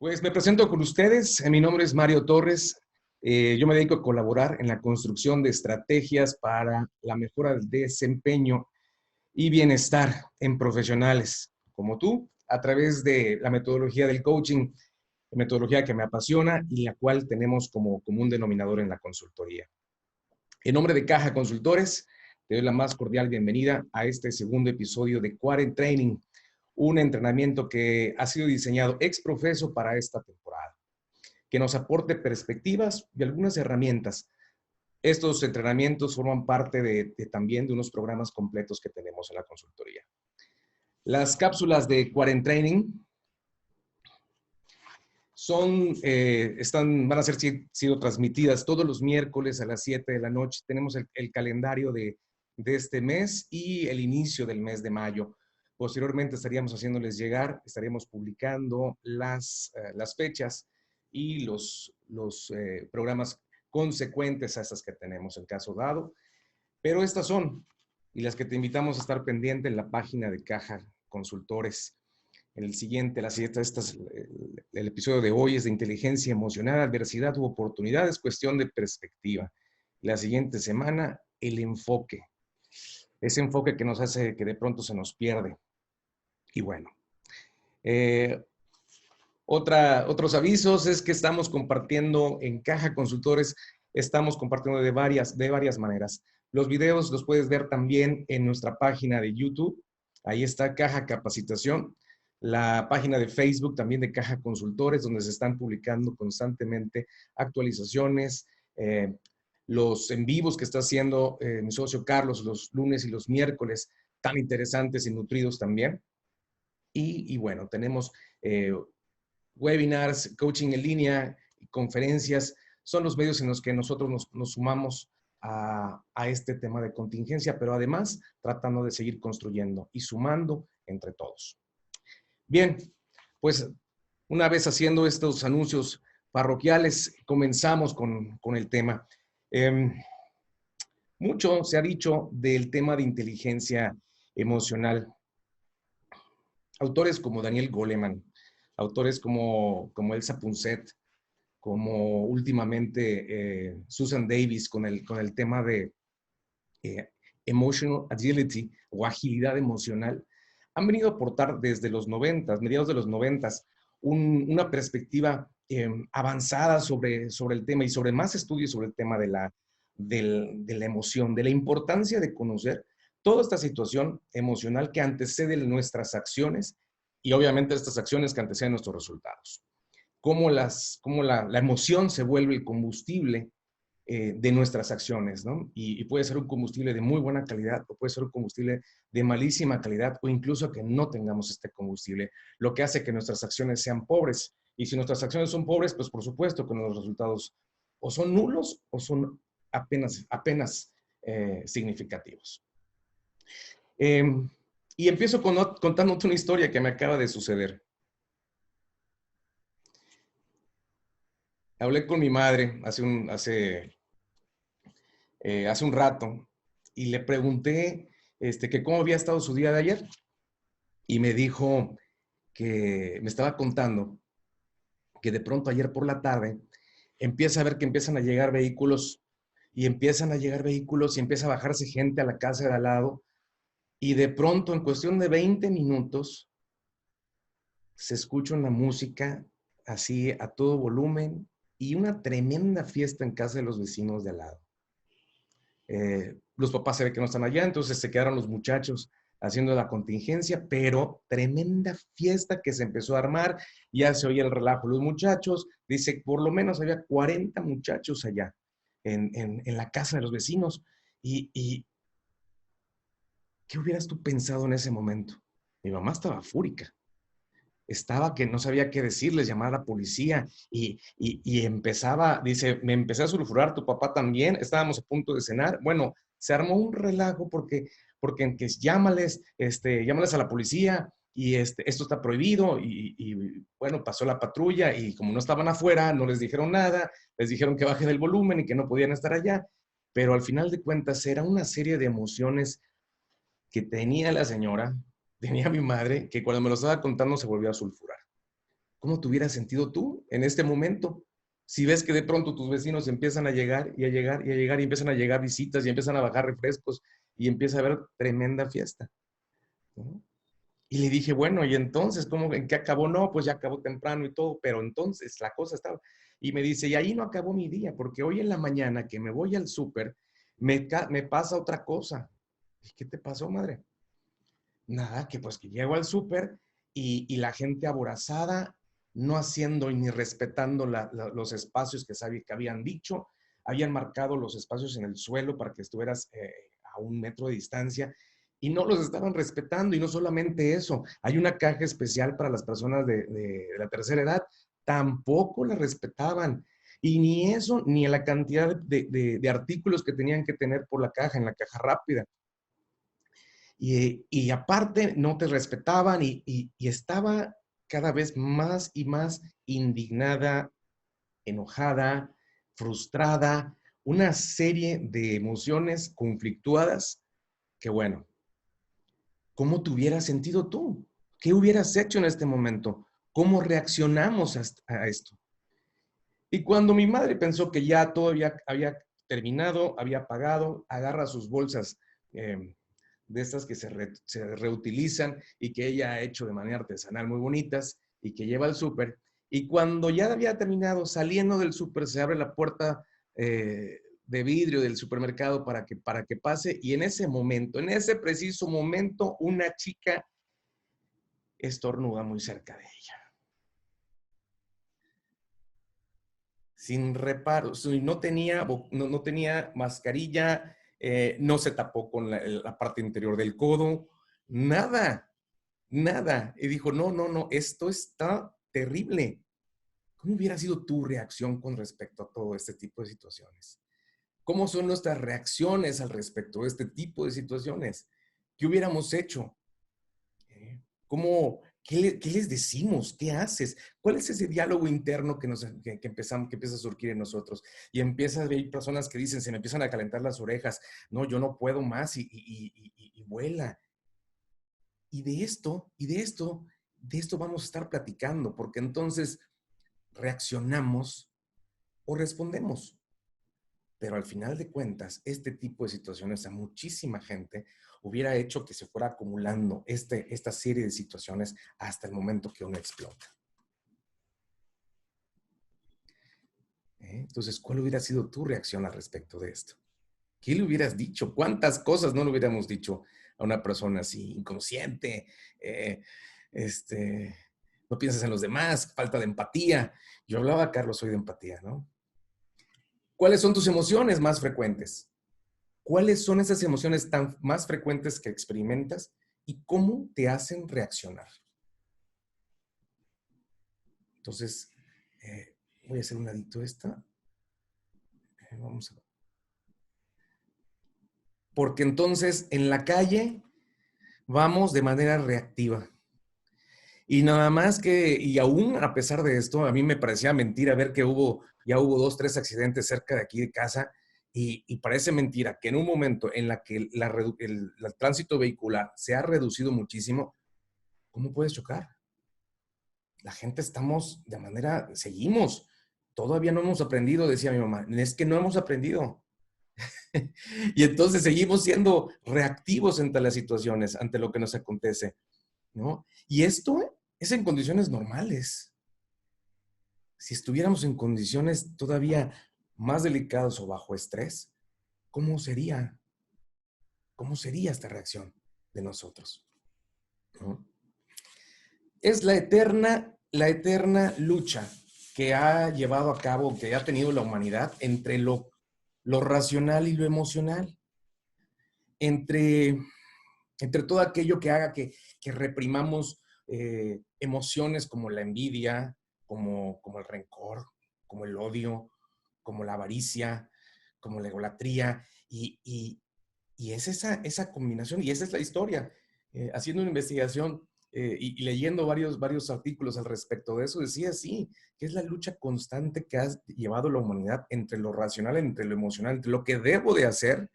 Pues me presento con ustedes. Mi nombre es Mario Torres. Yo me dedico a colaborar en la construcción de estrategias para la mejora del desempeño y bienestar en profesionales como tú, a través de la metodología del coaching, metodología que me apasiona y la cual tenemos como común denominador en la consultoría. En nombre de Caja Consultores, te doy la más cordial bienvenida a este segundo episodio de Quarent Training, un entrenamiento que ha sido diseñado ex profeso para esta temporada, que nos aporte perspectivas y algunas herramientas. Estos entrenamientos forman parte también de unos programas completos que tenemos en la consultoría. Las cápsulas de Quarent Training van a sido transmitidas todos los miércoles a las 7 de la noche. Tenemos el calendario de este mes y el inicio del mes de mayo. Posteriormente estaríamos estaríamos publicando las fechas y los programas consecuentes a estas que tenemos en caso dado. Pero estas son, y las que te invitamos a estar pendiente en la página de Caja Consultores. El episodio de hoy es de inteligencia emocional, adversidad u oportunidades, cuestión de perspectiva. La siguiente semana, el enfoque. Ese enfoque que nos hace que de pronto se nos pierde. Y bueno, otros avisos es que estamos compartiendo en Caja Consultores, estamos compartiendo de varias maneras. Los videos los puedes ver también en nuestra página de YouTube. Ahí está Caja Capacitación. La página de Facebook también de Caja Consultores, donde se están publicando constantemente actualizaciones, los en vivos que está haciendo mi socio Carlos los lunes y los miércoles, tan interesantes y nutridos también. Y bueno, tenemos webinars, coaching en línea, conferencias. Son los medios en los que nosotros nos sumamos a este tema de contingencia, pero además tratando de seguir construyendo y sumando entre todos. Bien, pues una vez haciendo estos anuncios parroquiales, comenzamos con el tema. Mucho se ha dicho del tema de inteligencia emocional. Autores como Daniel Goleman, autores como Elsa Punset, como últimamente Susan Davis con el tema de emotional agility o agilidad emocional, han venido a aportar desde los 90, mediados de los 90, una perspectiva avanzada sobre el tema y sobre más estudios sobre el tema de la emoción, de la importancia de conocer toda esta situación emocional que antecede nuestras acciones y obviamente estas acciones que anteceden nuestros resultados. Cómo la emoción se vuelve el combustible de nuestras acciones, ¿no? Y puede ser un combustible de muy buena calidad o puede ser un combustible de malísima calidad o incluso que no tengamos este combustible, lo que hace que nuestras acciones sean pobres. Y si nuestras acciones son pobres, pues por supuesto que los resultados o son nulos o son apenas significativos. Y empiezo contándote una historia que me acaba de suceder. Hablé con mi madre hace un rato y le pregunté que cómo había estado su día de ayer y me dijo que me estaba contando que de pronto ayer por la tarde empieza a ver que empiezan a llegar vehículos y empieza a bajarse gente a la casa de al lado y de pronto en cuestión de 20 minutos se escucha una música así a todo volumen y una tremenda fiesta en casa de los vecinos de al lado. Los papás se ve que no están allá, entonces se quedaron los muchachos haciendo la contingencia, pero tremenda fiesta que se empezó a armar, ya se oía el relajo. Los muchachos, dice, por lo menos había 40 muchachos allá en la casa de los vecinos. Y ¿qué hubieras tú pensado en ese momento? Mi mamá estaba fúrica. Estaba que no sabía qué decirles, llamar a la policía y empezaba, dice, me empecé a sulfurar, tu papá también, estábamos a punto de cenar. Bueno, se armó un relajo porque llámales a la policía y esto está prohibido y bueno, pasó la patrulla y como no estaban afuera, no les dijeron nada, les dijeron que bajen el volumen y que no podían estar allá, pero al final de cuentas era una serie de emociones que tenía la señora, tenía mi madre, que cuando me lo estaba contando se volvió a sulfurar. ¿Cómo te hubieras sentido tú en este momento? Si ves que de pronto tus vecinos empiezan a llegar y a llegar y a llegar y empiezan a llegar visitas y empiezan a bajar refrescos y empieza a haber tremenda fiesta, ¿no? Y le dije, bueno, ¿y entonces cómo, en qué acabó? No, pues ya acabó temprano y todo, pero entonces la cosa estaba. Y me dice, y ahí no acabó mi día, porque hoy en la mañana que me voy al súper, me pasa otra cosa. ¿Y qué te pasó, madre? Nada, que pues que llego al súper y la gente aborazada, no haciendo ni respetando los espacios que habían dicho, habían marcado los espacios en el suelo para que estuvieras a 1 metro de distancia y no los estaban respetando. Y no solamente eso, hay una caja especial para las personas de la tercera edad, tampoco la respetaban. Y ni eso, ni la cantidad de artículos que tenían que tener por la caja, en la caja rápida. Y aparte no te respetaban y estaba cada vez más y más indignada, enojada, frustrada, una serie de emociones conflictuadas que bueno, ¿cómo te hubieras sentido tú? ¿Qué hubieras hecho en este momento? ¿Cómo reaccionamos a esto? Y cuando mi madre pensó que ya todo había terminado, había pagado, agarra sus bolsas de estas que se reutilizan y que ella ha hecho de manera artesanal muy bonitas y que lleva al súper. Y cuando ya había terminado, saliendo del súper, se abre la puerta de vidrio del supermercado para que pase. Y en ese momento, en ese preciso momento, una chica estornuda muy cerca de ella. Sin reparos, no tenía mascarilla, no se tapó con la parte interior del codo, nada, nada. Y dijo, no, no, no, esto está terrible. ¿Cómo hubiera sido tu reacción con respecto a todo este tipo de situaciones? ¿Cómo son nuestras reacciones al respecto de este tipo de situaciones? ¿Qué hubiéramos hecho? ¿Cómo, qué les decimos? ¿Qué haces? ¿Cuál es ese diálogo interno que empieza a surgir en nosotros? Y empieza a ver personas que dicen, se me empiezan a calentar las orejas, no, yo no puedo más y vuela. Y de esto vamos a estar platicando, porque entonces reaccionamos o respondemos. Pero al final de cuentas, este tipo de situaciones a muchísima gente hubiera hecho que se fuera acumulando esta serie de situaciones hasta el momento que uno explota. Entonces, ¿cuál hubiera sido tu reacción al respecto de esto? ¿Qué le hubieras dicho? ¿Cuántas cosas no le hubiéramos dicho a una persona así, inconsciente? No piensas en los demás, falta de empatía. Yo hablaba, Carlos, hoy de empatía, ¿no? ¿Cuáles son tus emociones más frecuentes? ¿Cuáles son esas emociones más frecuentes que experimentas y cómo te hacen reaccionar? Entonces, voy a hacer un ladito esta. Vamos a ver. Porque entonces en la calle vamos de manera reactiva. Y nada más y aún a pesar de esto, a mí me parecía mentira ver que ya hubo 2, 3 accidentes cerca de aquí de casa y parece mentira que en un momento en la que el tránsito vehicular se ha reducido muchísimo, ¿cómo puedes chocar? La gente seguimos. Todavía no hemos aprendido, decía mi mamá. Es que no hemos aprendido. Y entonces seguimos siendo reactivos ante las situaciones, ante lo que nos acontece, ¿no? Y esto es en condiciones normales. Si estuviéramos en condiciones todavía más delicadas o bajo estrés, ¿cómo sería? ¿Cómo sería esta reacción de nosotros? ¿No? Es la eterna lucha que ha llevado a cabo, que ha tenido la humanidad entre lo racional y lo emocional, entre, entre todo aquello que haga que reprimamos emociones como la envidia, como el rencor, como el odio, como la avaricia, como la egolatría, y es esa combinación, y esa es la historia. Haciendo una investigación y leyendo varios artículos al respecto de eso, decía así, que es la lucha constante que ha llevado la humanidad entre lo racional, entre lo emocional, entre lo que debo de hacer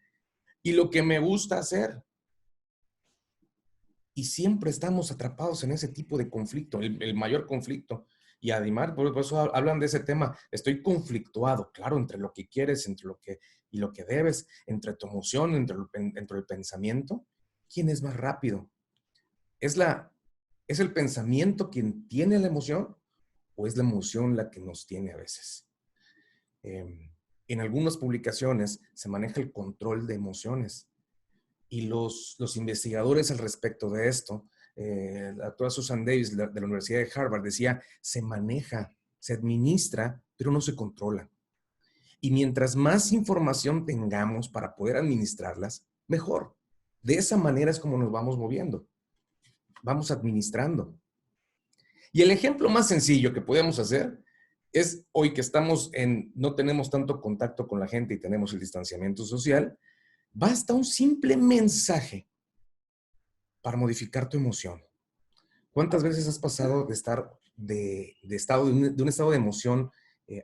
y lo que me gusta hacer. Y siempre estamos atrapados en ese tipo de conflicto, el mayor conflicto Y además, por eso hablan de ese tema. Estoy conflictuado, claro, entre lo que quieres, entre lo que y lo que debes, entre tu emoción, entre el pensamiento. ¿Quién es más rápido? ¿Es es el pensamiento quien tiene la emoción o es la emoción la que nos tiene a veces? En algunas publicaciones se maneja el control de emociones y los investigadores al respecto de esto, la doctora Susan Davis de la Universidad de Harvard decía, se maneja, se administra, pero no se controla. Y mientras más información tengamos para poder administrarlas, mejor. De esa manera es como nos vamos moviendo, vamos administrando. Y el ejemplo más sencillo que podemos hacer es hoy que no tenemos tanto contacto con la gente y tenemos el distanciamiento social, basta un simple mensaje para modificar tu emoción. ¿Cuántas veces has pasado de estar de un estado de emoción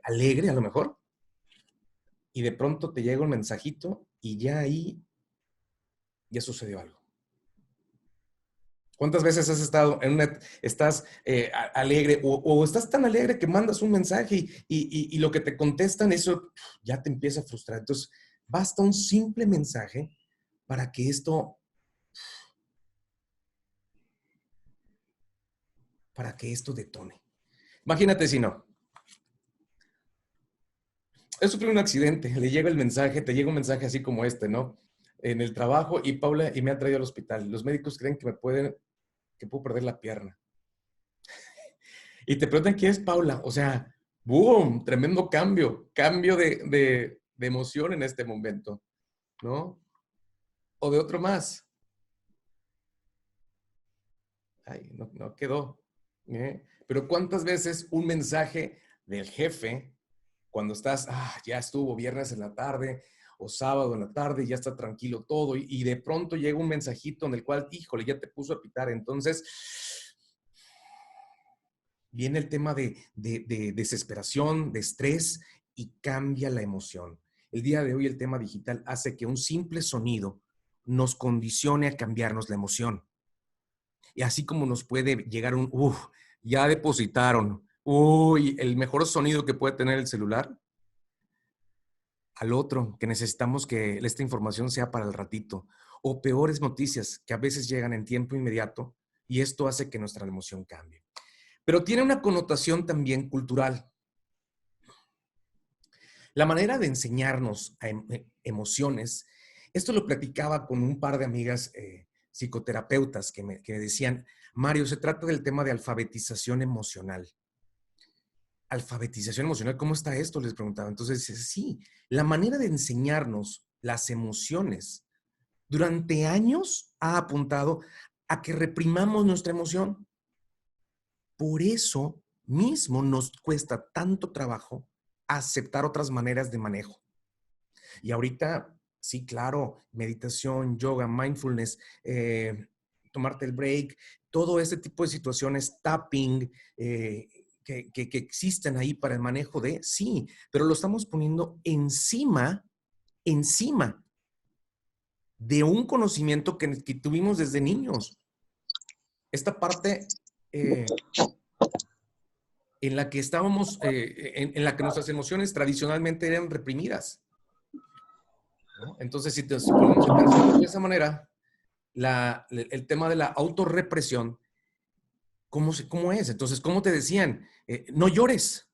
alegre a lo mejor? Y de pronto te llega un mensajito y ya ahí ya sucedió algo. ¿Cuántas veces has estado estás alegre o estás tan alegre que mandas un mensaje y lo que te contestan, eso ya te empieza a frustrar? Entonces, basta un simple mensaje para que esto detone. Imagínate si no. He sufrido un accidente, le llega el mensaje, te llega un mensaje así como este, ¿no? En el trabajo y Paula y me ha traído al hospital. Los médicos creen que puedo perder la pierna. Y te preguntan quién es Paula. O sea, ¡boom! Tremendo cambio de emoción en este momento, ¿no? O de otro más. Ay, no quedó. ¿Eh? Pero ¿cuántas veces un mensaje del jefe, cuando ya estuvo viernes en la tarde o sábado en la tarde, ya está tranquilo todo, y de pronto llega un mensajito en el cual, híjole, ya te puso a pitar. Entonces, viene el tema de desesperación, de estrés y cambia la emoción. El día de hoy el tema digital hace que un simple sonido nos condicione a cambiarnos la emoción. Y así como nos puede llegar ya depositaron, uy, el mejor sonido que puede tener el celular, al otro, que necesitamos que esta información sea para el ratito, o peores noticias que a veces llegan en tiempo inmediato y esto hace que nuestra emoción cambie. Pero tiene una connotación también cultural. La manera de enseñarnos emociones, esto lo platicaba con un par de amigas psicoterapeutas que me decían, Mario, se trata del tema de alfabetización emocional. Alfabetización emocional, ¿cómo está esto? Les preguntaba. Entonces, sí, la manera de enseñarnos las emociones durante años ha apuntado a que reprimamos nuestra emoción. Por eso mismo nos cuesta tanto trabajo aceptar otras maneras de manejo. Y ahorita, sí, claro, meditación, yoga, mindfulness, tomarte el break, todo este tipo de situaciones, tapping, que existen ahí para el manejo sí, pero lo estamos poniendo encima de un conocimiento que tuvimos desde niños. Esta parte en la que estábamos, en la que nuestras emociones tradicionalmente eran reprimidas, ¿no? Entonces, si ponemos a pensarlo de esa manera, el tema de la autorrepresión, ¿cómo es? Entonces, ¿cómo te decían? No llores,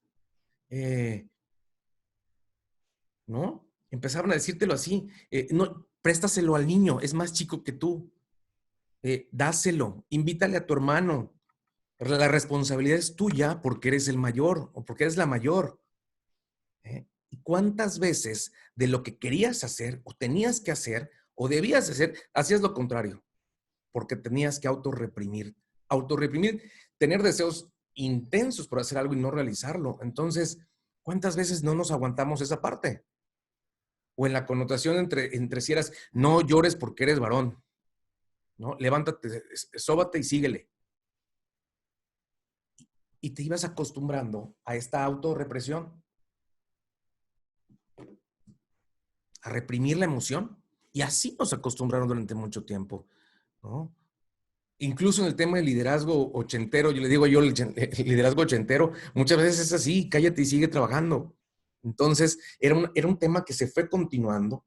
¿no? Empezaron a decírtelo así, no, préstaselo al niño, es más chico que tú, dáselo, invítale a tu hermano, la responsabilidad es tuya porque eres el mayor o porque eres la mayor. ¿Y cuántas veces de lo que querías hacer o tenías que hacer o debías hacer, hacías lo contrario? Porque tenías que autorreprimir, tener deseos intensos por hacer algo y no realizarlo. Entonces, ¿cuántas veces no nos aguantamos esa parte? O en la connotación entre si eras, no llores porque eres varón, ¿no? Levántate, sóbate y síguele. Y te ibas acostumbrando a esta autorrepresión, a reprimir la emoción. Y así nos acostumbraron durante mucho tiempo, ¿no? incluso en el tema del liderazgo ochentero, yo le digo el liderazgo ochentero, muchas veces es así, cállate y sigue trabajando. Entonces, era un tema que se fue continuando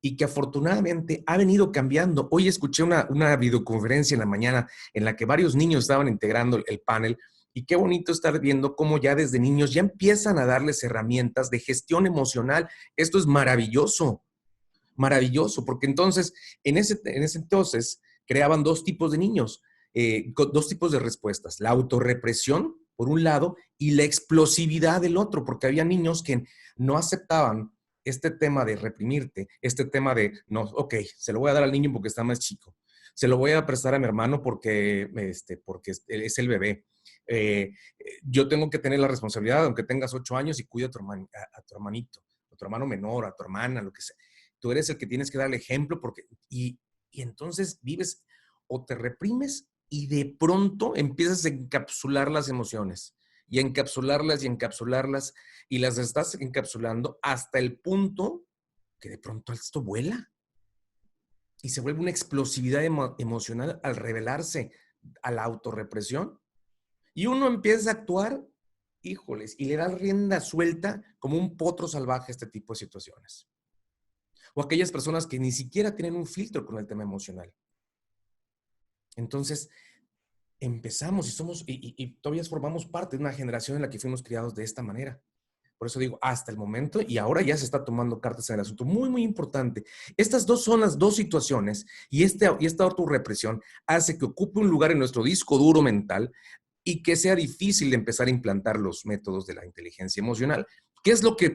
y que afortunadamente ha venido cambiando. Hoy escuché una videoconferencia en la mañana en la que varios niños estaban integrando el panel y qué bonito estar viendo cómo ya desde niños ya empiezan a darles herramientas de gestión emocional. Esto es maravilloso, maravilloso, porque entonces, en ese entonces, creaban dos tipos de niños, dos tipos de respuestas, la autorrepresión, por un lado, y la explosividad del otro, porque había niños que no aceptaban este tema de reprimirte, este tema de, no, ok, se lo voy a dar al niño porque está más chico, se lo voy a prestar a mi hermano porque es el bebé. Yo tengo que tener la responsabilidad, aunque tengas 8 años, y cuida a tu hermanito, a tu hermano menor, a tu hermana, lo que sea. Tú eres el que tienes que dar el ejemplo y entonces vives o te reprimes y de pronto empiezas a encapsular las emociones y encapsularlas y las estás encapsulando hasta el punto que de pronto esto vuela y se vuelve una explosividad emocional al revelarse a la autorrepresión y uno empieza a actuar, híjoles, y le da rienda suelta como un potro salvaje a este tipo de situaciones. O aquellas personas que ni siquiera tienen un filtro con el tema emocional. Entonces, empezamos y todavía formamos parte de una generación en la que fuimos criados de esta manera. Por eso digo, hasta el momento, y ahora ya se está tomando cartas en el asunto. Muy, muy importante. Estas dos son las dos situaciones y esta autorrepresión hace que ocupe un lugar en nuestro disco duro mental y que sea difícil de empezar a implantar los métodos de la inteligencia emocional. ¿Qué es lo que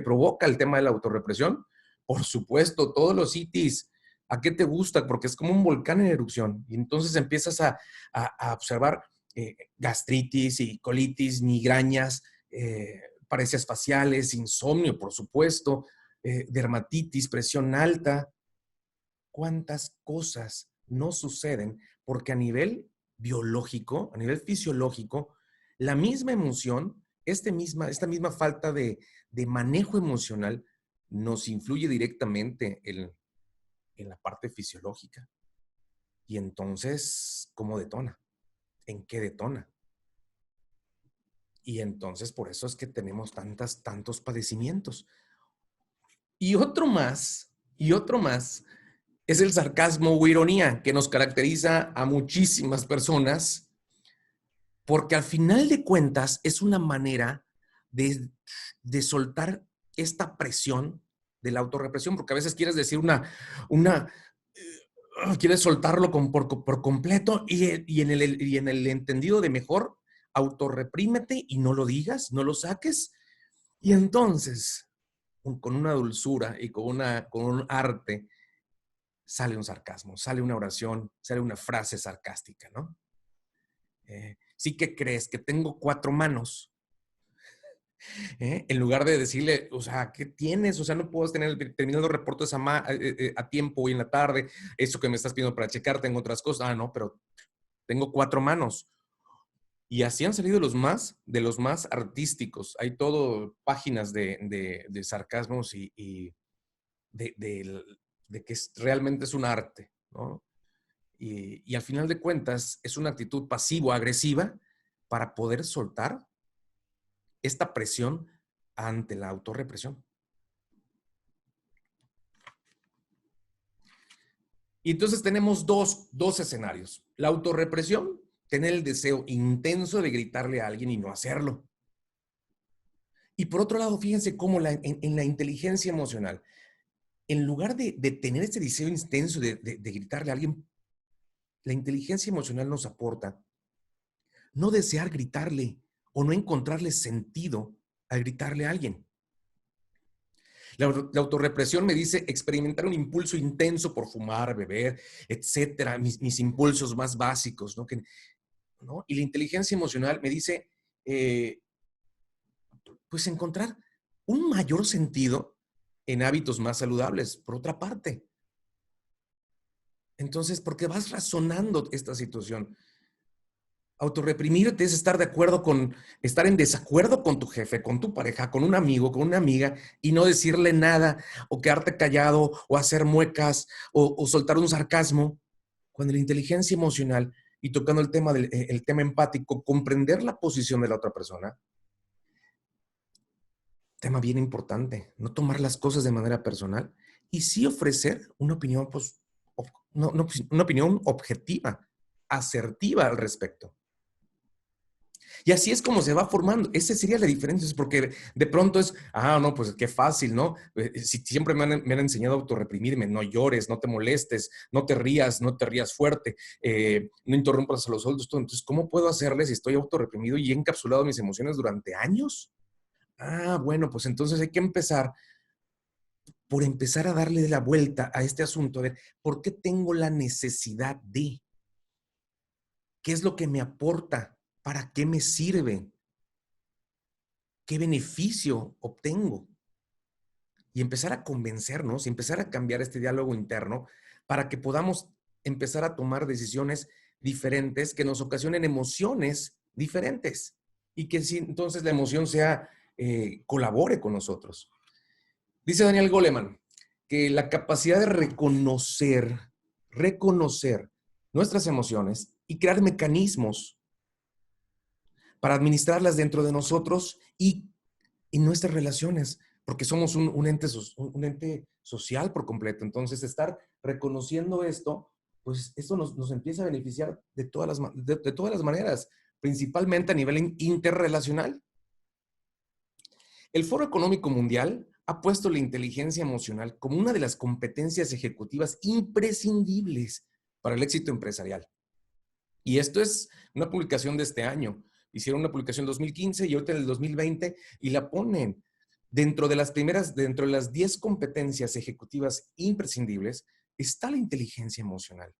provoca el tema de la autorrepresión? Por supuesto, todos los itis. ¿A qué te gusta? Porque es como un volcán en erupción. Y entonces empiezas a observar gastritis y colitis, migrañas, parálisis faciales, insomnio, por supuesto, dermatitis, presión alta. ¿Cuántas cosas no suceden? Porque a nivel biológico, a nivel fisiológico, la misma emoción, esta misma falta de manejo emocional nos influye directamente en la parte fisiológica. Y entonces, ¿cómo detona? ¿En qué detona? Y entonces por eso es que tenemos tantos padecimientos. Y otro más, es el sarcasmo o ironía que nos caracteriza a muchísimas personas, porque al final de cuentas es una manera de soltar esta presión de la autorrepresión, porque a veces quieres decir quieres soltarlo por completo y en el entendido de mejor, autorreprímete y no lo digas, no lo saques. Y entonces, con una dulzura y con un arte, sale un sarcasmo, sale una oración, sale una frase sarcástica, ¿no? Sí que crees que tengo 4 manos, en lugar de decirle, o sea, ¿qué tienes? O sea, no puedo terminar los reportes a tiempo y en la tarde, eso que me estás pidiendo para checar, tengo otras cosas. Ah, no, pero tengo 4 manos. Y así han salido de los más artísticos. Hay todo páginas de sarcasmos y de que realmente es un arte, ¿no? Y al final de cuentas es una actitud pasivo-agresiva para poder soltar esta presión ante la autorrepresión. Y entonces tenemos dos escenarios. La autorrepresión, tener el deseo intenso de gritarle a alguien y no hacerlo. Y por otro lado, fíjense cómo en la inteligencia emocional, en lugar de tener este deseo intenso de gritarle a alguien, la inteligencia emocional nos aporta no desear gritarle o no encontrarle sentido al gritarle a alguien. La autorrepresión me dice experimentar un impulso intenso por fumar, beber, etcétera, mis impulsos más básicos, ¿no? ¿no? Y la inteligencia emocional me dice, pues encontrar un mayor sentido en hábitos más saludables, por otra parte. Entonces, porque vas razonando esta situación. Autorreprimirte es estar en desacuerdo con tu jefe, con tu pareja, con un amigo, con una amiga y no decirle nada o quedarte callado o hacer muecas o soltar un sarcasmo Cuando la inteligencia emocional, y tocando el tema, el tema empático, comprender la posición de la otra persona, tema bien importante, no tomar las cosas de manera personal y sí ofrecer una opinión, pues, una opinión objetiva, asertiva al respecto. Y así es como se va formando. Esa sería la diferencia, porque de pronto es, no, pues qué fácil, ¿no? Si siempre me han enseñado a autorreprimirme, no llores, no te molestes, no te rías fuerte, no interrumpas a los adultos. Entonces, ¿cómo puedo hacerle si estoy autorreprimido y he encapsulado mis emociones durante años? Bueno, pues entonces hay que empezar por empezar a darle la vuelta a este asunto. A ver, ¿por qué tengo la necesidad de? ¿Qué es lo que me aporta? ¿Para qué me sirve? ¿Qué beneficio obtengo? Y empezar a convencernos y empezar a cambiar este diálogo interno para que podamos empezar a tomar decisiones diferentes que nos ocasionen emociones diferentes y que si entonces la emoción sea, colabore con nosotros. Dice Daniel Goleman que la capacidad de reconocer nuestras emociones y crear mecanismos para administrarlas dentro de nosotros y nuestras relaciones, porque somos un ente social por completo. Entonces, estar reconociendo esto, pues esto nos empieza a beneficiar de todas las maneras, principalmente a nivel interrelacional. El Foro Económico Mundial ha puesto la inteligencia emocional como una de las competencias ejecutivas imprescindibles para el éxito empresarial. Y esto es una publicación de este año. Hicieron una publicación en 2015 y ahorita en el 2020 y la ponen dentro de las 10 competencias ejecutivas imprescindibles está la inteligencia emocional.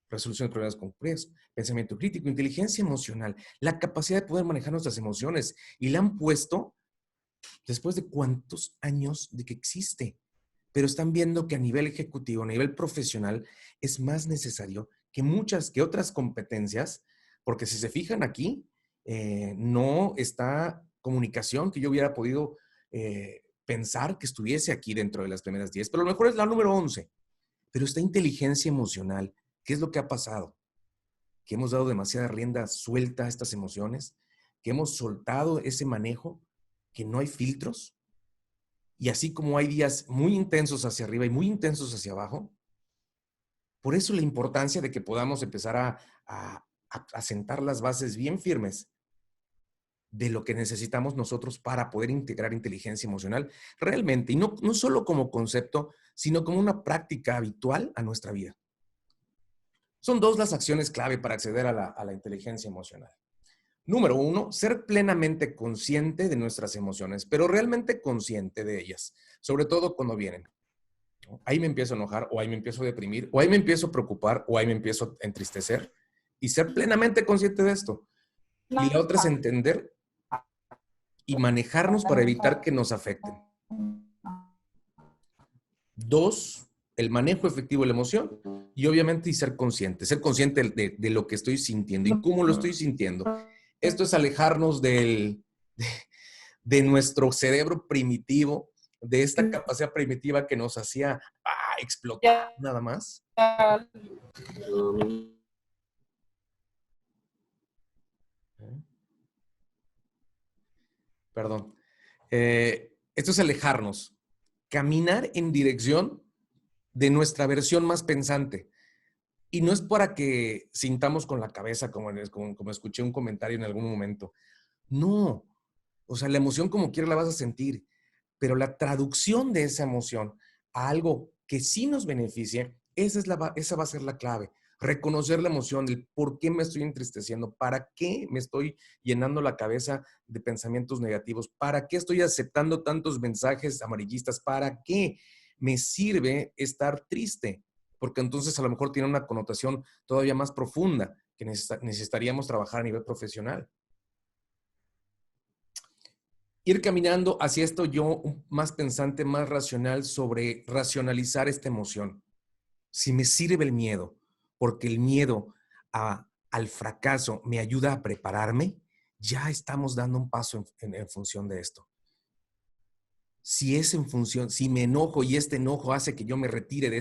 Resolución de problemas complejos, pensamiento crítico, inteligencia emocional, la capacidad de poder manejar nuestras emociones. Y la han puesto después de cuántos años de que existe. Pero están viendo que a nivel ejecutivo, a nivel profesional, es más necesario que otras competencias, porque si se fijan aquí, no está comunicación que yo hubiera podido pensar que estuviese aquí dentro de las primeras 10, pero a lo mejor es la número 11. Pero esta inteligencia emocional, ¿qué es lo que ha pasado? Que hemos dado demasiada rienda suelta a estas emociones, que hemos soltado ese manejo, que no hay filtros, y así como hay días muy intensos hacia arriba y muy intensos hacia abajo, por eso la importancia de que podamos empezar a sentar las bases bien firmes de lo que necesitamos nosotros para poder integrar inteligencia emocional realmente, y no solo como concepto, sino como una práctica habitual a nuestra vida. Son dos las acciones clave para acceder a la inteligencia emocional. Número 1, ser plenamente consciente de nuestras emociones, pero realmente consciente de ellas, sobre todo cuando vienen. Ahí me empiezo a enojar, o ahí me empiezo a deprimir, o ahí me empiezo a preocupar, o ahí me empiezo a entristecer, y ser plenamente consciente de esto. Y la otra es entender y manejarnos para evitar que nos afecten. 2, el manejo efectivo de la emoción, y obviamente y ser consciente de lo que estoy sintiendo y cómo lo estoy sintiendo. Esto es alejarnos de nuestro cerebro primitivo, de esta capacidad primitiva que nos hacía explotar nada más. Perdón. Esto es alejarnos, caminar en dirección de nuestra versión más pensante. Y no es para que sintamos con la cabeza, como escuché un comentario en algún momento. No. O sea, la emoción como quiera la vas a sentir, pero la traducción de esa emoción a algo que sí nos beneficie, esa va a ser la clave. Reconocer la emoción, el por qué me estoy entristeciendo, para qué me estoy llenando la cabeza de pensamientos negativos, para qué estoy aceptando tantos mensajes amarillistas, para qué me sirve estar triste, porque entonces a lo mejor tiene una connotación todavía más profunda que necesitaríamos trabajar a nivel profesional. Ir caminando hacia esto yo más pensante, más racional sobre racionalizar esta emoción. Si me sirve el miedo, porque el miedo al fracaso me ayuda a prepararme, ya estamos dando un paso en función de esto. si es en función, si me enojo y este enojo hace que yo me retire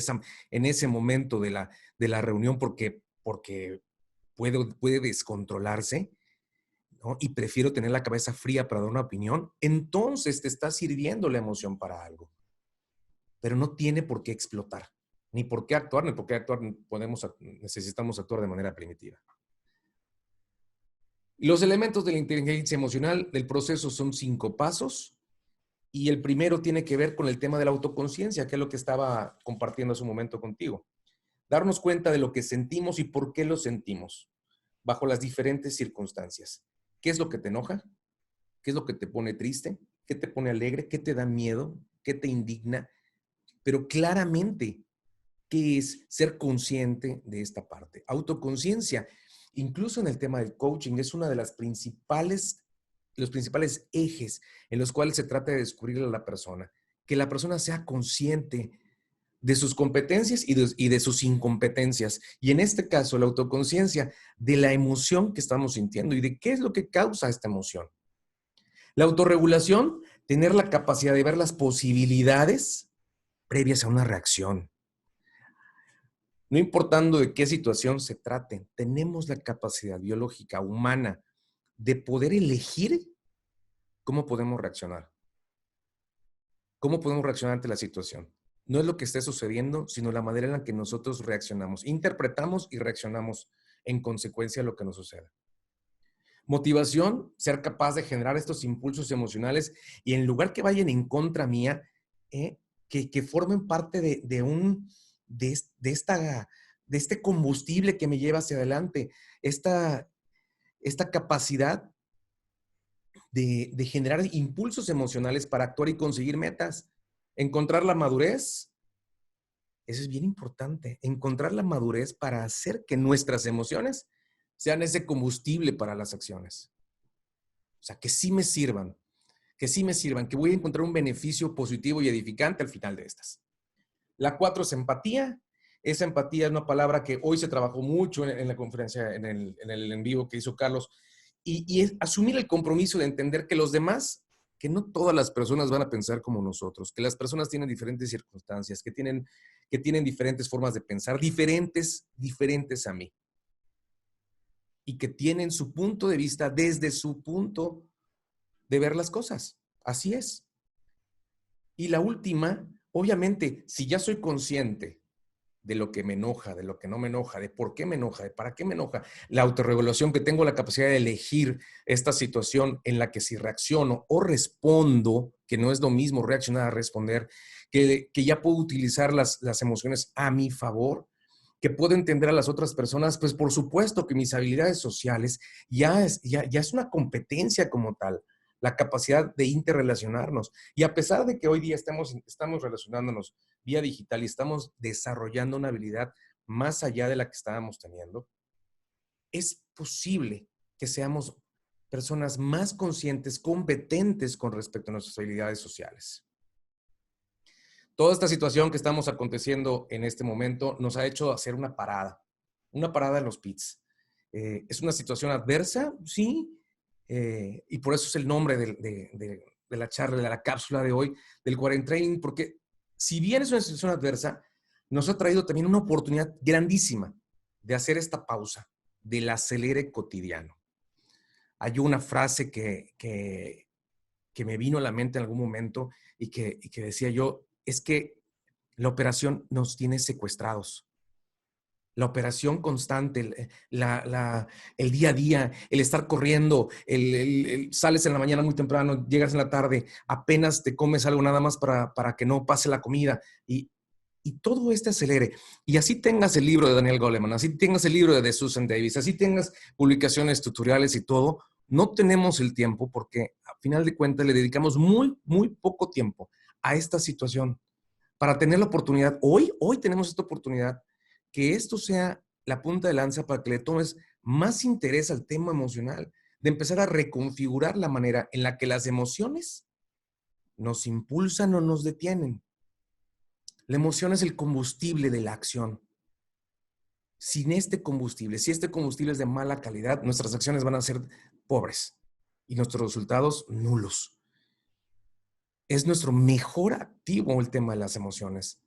en ese momento de la reunión porque puede descontrolarse, ¿no? Y prefiero tener la cabeza fría para dar una opinión, entonces te está sirviendo la emoción para algo. Pero no tiene por qué explotar, ni por qué actuar, ni por qué actuar, necesitamos actuar de manera primitiva. Los elementos de la inteligencia emocional del proceso son 5 pasos. Y el primero tiene que ver con el tema de la autoconciencia, que es lo que estaba compartiendo hace un momento contigo. Darnos cuenta de lo que sentimos y por qué lo sentimos, bajo las diferentes circunstancias. ¿Qué es lo que te enoja? ¿Qué es lo que te pone triste? ¿Qué te pone alegre? ¿Qué te da miedo? ¿Qué te indigna? Pero claramente, ¿qué es ser consciente de esta parte? Autoconciencia, incluso en el tema del coaching, es una de las los principales ejes en los cuales se trata de descubrir a la persona. Que la persona sea consciente de sus competencias y de sus incompetencias. Y en este caso, la autoconciencia de la emoción que estamos sintiendo y de qué es lo que causa esta emoción. La autorregulación, tener la capacidad de ver las posibilidades previas a una reacción. No importando de qué situación se trate, tenemos la capacidad biológica humana de poder elegir cómo podemos reaccionar. ¿Cómo podemos reaccionar ante la situación? No es lo que esté sucediendo, sino la manera en la que nosotros reaccionamos. Interpretamos y reaccionamos en consecuencia a lo que nos suceda. Motivación, ser capaz de generar estos impulsos emocionales y en lugar que vayan en contra mía, que formen parte de este combustible que me lleva hacia adelante, esta capacidad de generar impulsos emocionales para actuar y conseguir metas. Encontrar la madurez, eso es bien importante, encontrar la madurez para hacer que nuestras emociones sean ese combustible para las acciones. O sea, que sí me sirvan, que voy a encontrar un beneficio positivo y edificante al final de estas. La 4 es empatía. Esa empatía es una palabra que hoy se trabajó mucho en la conferencia, en el en vivo que hizo Carlos, y es asumir el compromiso de entender que los demás, que no todas las personas van a pensar como nosotros, que las personas tienen diferentes circunstancias, que tienen diferentes formas de pensar, diferentes a mí, y que tienen su punto de vista desde su punto de ver las cosas. Así es. Y la última, obviamente, si ya soy consciente de lo que me enoja, de lo que no me enoja, de por qué me enoja, de para qué me enoja, la autorregulación, que tengo la capacidad de elegir esta situación en la que si reacciono o respondo, que no es lo mismo reaccionar a responder, que ya puedo utilizar las emociones a mi favor, que puedo entender a las otras personas, pues por supuesto que mis habilidades sociales ya es una competencia como tal, la capacidad de interrelacionarnos. Y a pesar de que hoy día estamos relacionándonos vía digital y estamos desarrollando una habilidad más allá de la que estábamos teniendo, es posible que seamos personas más conscientes, competentes con respecto a nuestras habilidades sociales. Toda esta situación que estamos aconteciendo en este momento nos ha hecho hacer una parada en los pits. Es una situación adversa, sí, y por eso es el nombre de la charla, de la cápsula de hoy, del Quarentraining, porque si bien es una situación adversa, nos ha traído también una oportunidad grandísima de hacer esta pausa del acelere cotidiano. Hay una frase que me vino a la mente en algún momento y que decía yo, es que la operación nos tiene secuestrados. La operación constante, el día a día, el estar corriendo, sales en la mañana muy temprano, llegas en la tarde, apenas te comes algo nada más para que no pase la comida y todo este acelere. Y así tengas el libro de Daniel Goleman, así tengas el libro de Susan Davis, así tengas publicaciones, tutoriales y todo, no tenemos el tiempo porque a final de cuentas le dedicamos muy, muy poco tiempo a esta situación para tener la oportunidad. Hoy tenemos esta oportunidad que esto sea la punta de lanza para que le tomes más interés al tema emocional, de empezar a reconfigurar la manera en la que las emociones nos impulsan o nos detienen. La emoción es el combustible de la acción. Sin este combustible, si este combustible es de mala calidad, nuestras acciones van a ser pobres y nuestros resultados nulos. Es nuestro mejor activo el tema de las emociones.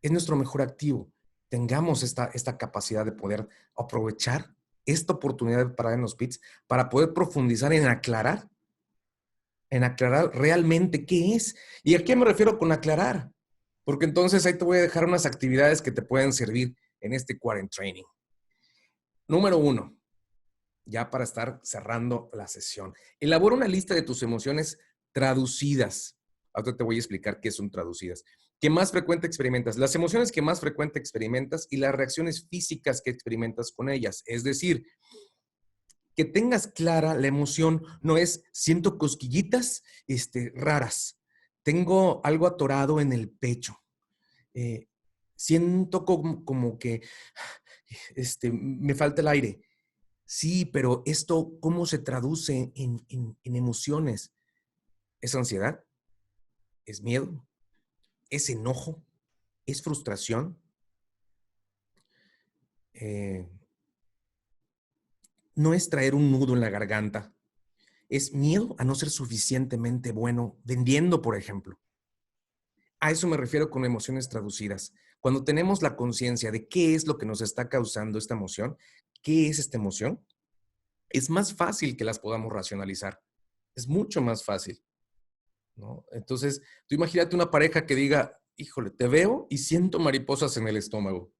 Es nuestro mejor activo. Tengamos esta capacidad de poder aprovechar esta oportunidad de parar en los pits para poder profundizar en aclarar realmente qué es. ¿Y a qué me refiero con aclarar? Porque entonces ahí te voy a dejar unas actividades que te pueden servir en este Quarent Training. Número 1, ya para estar cerrando la sesión. Elabora una lista de tus emociones traducidas. Ahora te voy a explicar qué son traducidas. ¿Qué más frecuente experimentas? Las emociones que más frecuente experimentas y las reacciones físicas que experimentas con ellas. Es decir, que tengas clara la emoción no es siento cosquillitas raras, tengo algo atorado en el pecho, siento como que me falta el aire. Sí, pero esto, ¿cómo se traduce en emociones? ¿Es ansiedad? ¿Es miedo? ¿Es enojo? ¿Es frustración? No es traer un nudo en la garganta. Es miedo a no ser suficientemente bueno vendiendo, por ejemplo. A eso me refiero con emociones traducidas. Cuando tenemos la conciencia de qué es lo que nos está causando esta emoción, qué es esta emoción, es más fácil que las podamos racionalizar. Es mucho más fácil, ¿no? Entonces, tú imagínate una pareja que diga, híjole, te veo y siento mariposas en el estómago.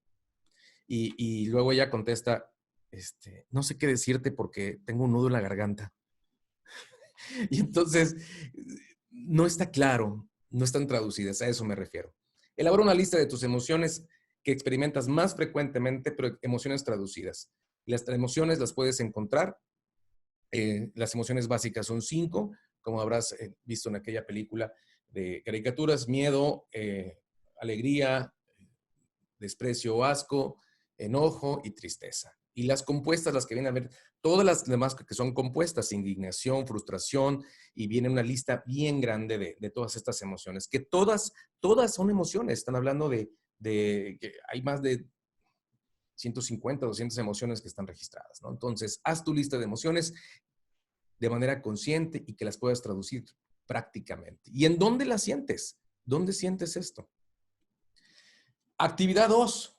Y luego ella contesta, no sé qué decirte porque tengo un nudo en la garganta. Y entonces, no está claro, no están traducidas, a eso me refiero. Elabora una lista de tus emociones que experimentas más frecuentemente, pero emociones traducidas. Las emociones las puedes encontrar. Las emociones básicas son 5, como habrás visto en aquella película de caricaturas: miedo, alegría, desprecio o asco, enojo y tristeza. Y las compuestas, las que vienen a ver, todas las demás que son compuestas, indignación, frustración, y viene una lista bien grande de todas estas emociones, que todas son emociones. Están hablando de que hay más de 150, 200 emociones que están registradas, ¿no? Entonces, haz tu lista de emociones de manera consciente y que las puedas traducir prácticamente. ¿Y en dónde las sientes? ¿Dónde sientes esto? Actividad 2.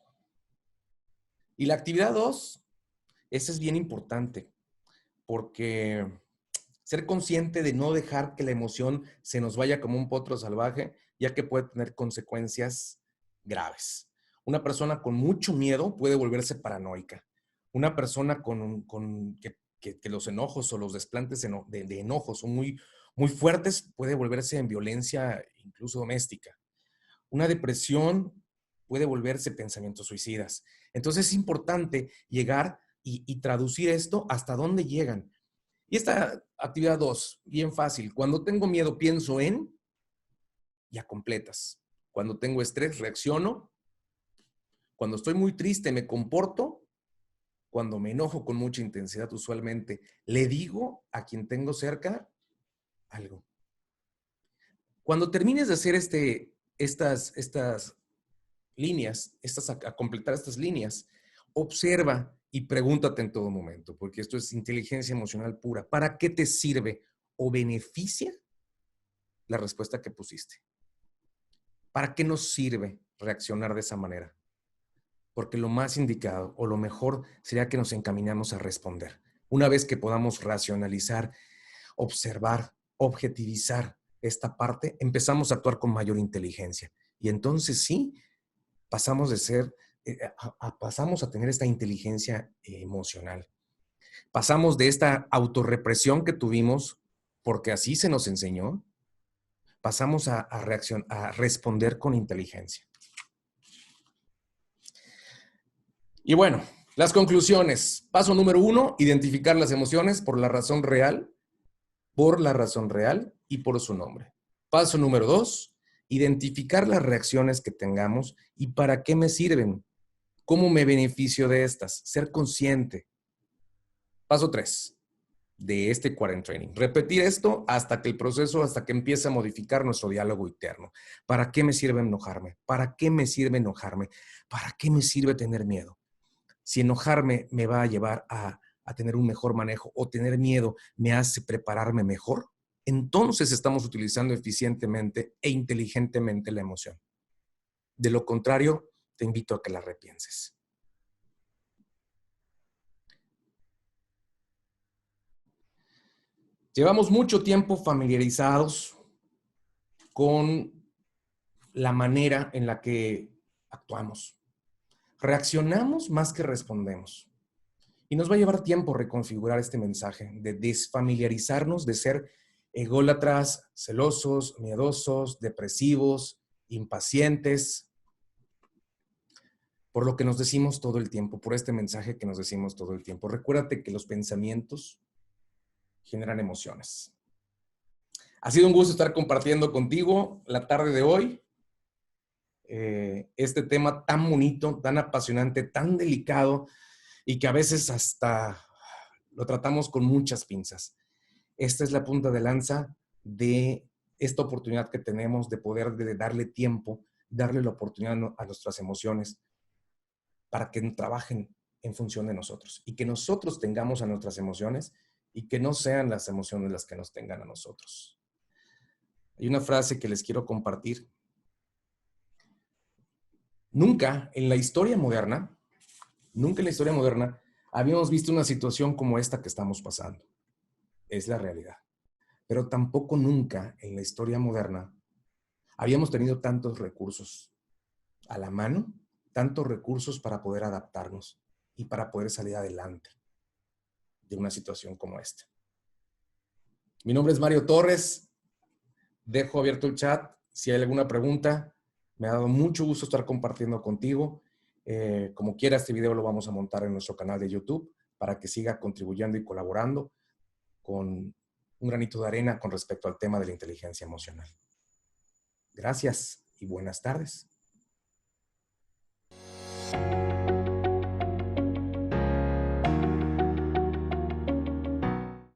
Y la actividad 2, esa es bien importante, porque ser consciente de no dejar que la emoción se nos vaya como un potro salvaje, ya que puede tener consecuencias graves. Una persona con mucho miedo puede volverse paranoica. Una persona que los enojos o los desplantes de enojos son muy fuertes puede volverse en violencia incluso doméstica. Una depresión puede volverse pensamientos suicidas. Entonces es importante llegar y traducir esto hasta dónde llegan. Y esta actividad 2, bien fácil. Cuando tengo miedo, pienso en, ya completas. Cuando tengo estrés, reacciono. Cuando estoy muy triste, me comporto. Cuando me enojo con mucha intensidad, usualmente, le digo a quien tengo cerca algo. Cuando termines de hacer estas líneas, a completar estas líneas, observa y pregúntate en todo momento, porque esto es inteligencia emocional pura. ¿Para qué te sirve o beneficia la respuesta que pusiste? ¿Para qué nos sirve reaccionar de esa manera? Porque lo más indicado o lo mejor sería que nos encaminamos a responder. Una vez que podamos racionalizar, observar, objetivizar esta parte, empezamos a actuar con mayor inteligencia. Y entonces sí, pasamos de ser, pasamos a tener esta inteligencia emocional. Pasamos de esta autorrepresión que tuvimos, porque así se nos enseñó, pasamos a responder con inteligencia. Y bueno, las conclusiones. Paso número 1, identificar las emociones por la razón real y por su nombre. Paso número 2, identificar las reacciones que tengamos y para qué me sirven. ¿Cómo me beneficio de estas? Ser consciente. Paso 3 de este Quarent Training. Repetir esto hasta que empiece a modificar nuestro diálogo interno. ¿Para qué me sirve enojarme? ¿Para qué me sirve enojarme? ¿Para qué me sirve tener miedo? Si enojarme me va a llevar a tener un mejor manejo o tener miedo me hace prepararme mejor, entonces estamos utilizando eficientemente e inteligentemente la emoción. De lo contrario, te invito a que la repienses. Llevamos mucho tiempo familiarizados con la manera en la que actuamos. Reaccionamos más que respondemos. Y nos va a llevar tiempo reconfigurar este mensaje, de desfamiliarizarnos de ser ególatras, celosos, miedosos, depresivos, impacientes, por lo que nos decimos todo el tiempo, por este mensaje que nos decimos todo el tiempo. Recuérdate que los pensamientos generan emociones. Ha sido un gusto estar compartiendo contigo la tarde de hoy este tema tan bonito, tan apasionante, tan delicado y que a veces hasta lo tratamos con muchas pinzas. Esta es la punta de lanza de esta oportunidad que tenemos de poder darle tiempo, darle la oportunidad a nuestras emociones para que trabajen en función de nosotros y que nosotros tengamos a nuestras emociones y que no sean las emociones las que nos tengan a nosotros. Hay una frase que les quiero compartir. Nunca en la historia moderna habíamos visto una situación como esta que estamos pasando. Es la realidad. Pero tampoco nunca en la historia moderna habíamos tenido tantos recursos a la mano, tantos recursos para poder adaptarnos y para poder salir adelante de una situación como esta. Mi nombre es Mario Torres. Dejo abierto el chat. Si hay alguna pregunta, me ha dado mucho gusto estar compartiendo contigo. Como quiera, este video lo vamos a montar en nuestro canal de YouTube para que siga contribuyendo y colaborando con un granito de arena con respecto al tema de la inteligencia emocional. Gracias y buenas tardes.